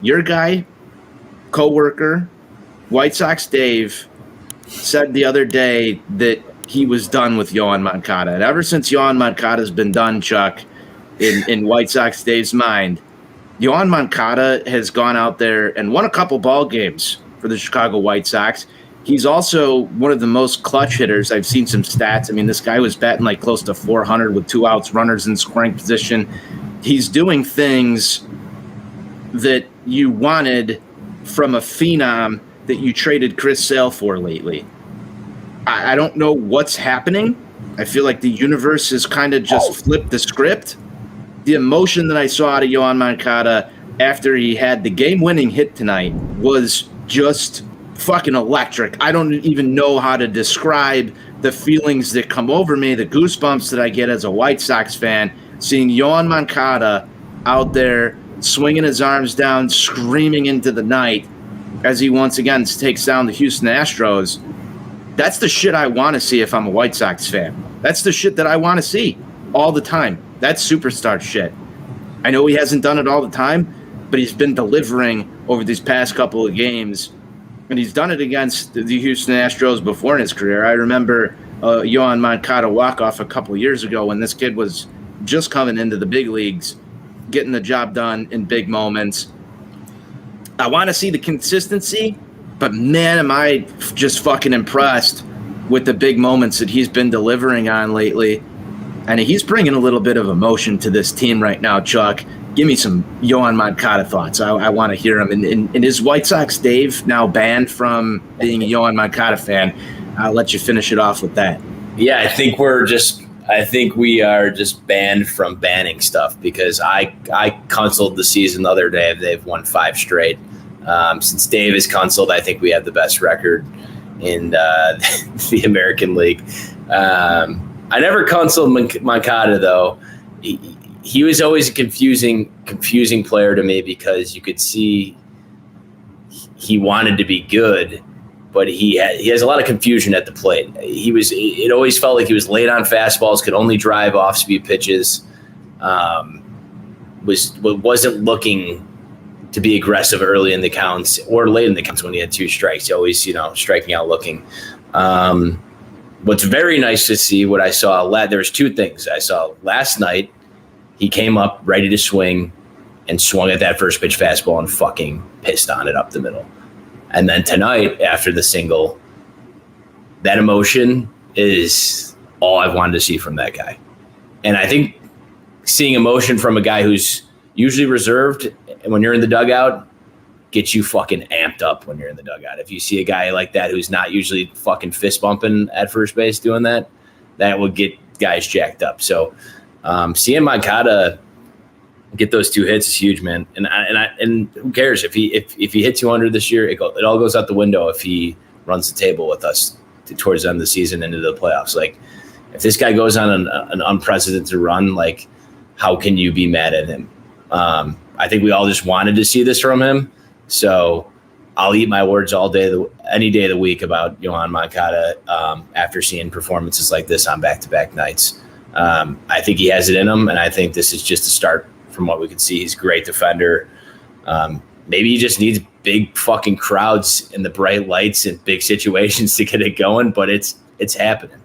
Your guy, coworker, White Sox Dave, said the other day that he was done with Yoan Moncada. And ever since Yoan Moncada's been done, Chuck, in White Sox Dave's mind, Yoan Moncada has gone out there and won a couple ball games for the Chicago White Sox. He's also one of the most clutch hitters. I've seen some stats. I mean, this guy was batting like close to 400 with 2 outs, runners in scoring position. He's doing things that you wanted from a phenom that you traded Chris Sale for lately. I don't know what's happening. I feel like the universe has kind of just flipped the script. The emotion that I saw out of Yoan Moncada after he had the game-winning hit tonight was just fucking electric. I don't even know how to describe the feelings that come over me, the goosebumps that I get as a White Sox fan, seeing Yoan Moncada out there swinging his arms down, screaming into the night as he once again takes down the Houston Astros. That's the shit I want to see if I'm a White Sox fan. That's the shit that I want to see all the time. That's superstar shit. I know he hasn't done it all the time, but he's been delivering over these past couple of games, and he's done it against the Houston Astros before in his career. I remember Yoan Moncada walk-off a couple of years ago when this kid was just coming into the big leagues, getting the job done in big moments. I want to see the consistency, but man, am I just fucking impressed with the big moments that he's been delivering on lately. And he's bringing a little bit of emotion to this team right now, Chuck. Give me some Yoan Moncada thoughts. I want to hear him. And is White Sox Dave now banned from being a Yoan Moncada fan? I'll let you finish it off with that. Yeah, I think we are just banned from banning stuff because I canceled the season the other day. They've won 5 straight. Since Dave is canceled, I think we have the best record in the American League. I never canceled Moncada, though. He was always a confusing player to me because you could see he wanted to be good, but he has a lot of confusion at the plate. It always felt like he was late on fastballs, could only drive off-speed pitches, wasn't looking to be aggressive early in the counts or late in the counts when he had 2 strikes. He always, striking out looking. What's very nice to see, what I saw, there was 2 things I saw last night. He came up ready to swing and swung at that first pitch fastball and fucking pissed on it up the middle. And then tonight, after the single, that emotion is all I've wanted to see from that guy. And I think seeing emotion from a guy who's usually reserved when you're in the dugout gets you fucking amped up when you're in the dugout. If you see a guy like that who's not usually fucking fist bumping at first base doing that, that will get guys jacked up. So seeing Moncada get those 2 hits is huge, man. And who cares if he hit 200 this year? It all goes out the window if he runs the table with us towards the end of the season into the playoffs. Like, if this guy goes on an unprecedented run, like, how can you be mad at him? I think we all just wanted to see this from him. So I'll eat my words all day, any day of the week about Yoan Moncada after seeing performances like this on back-to-back nights. I think he has it in him, and I think this is just a start from what we can see. He's a great defender. Maybe he just needs big fucking crowds and the bright lights and big situations to get it going, but it's happening.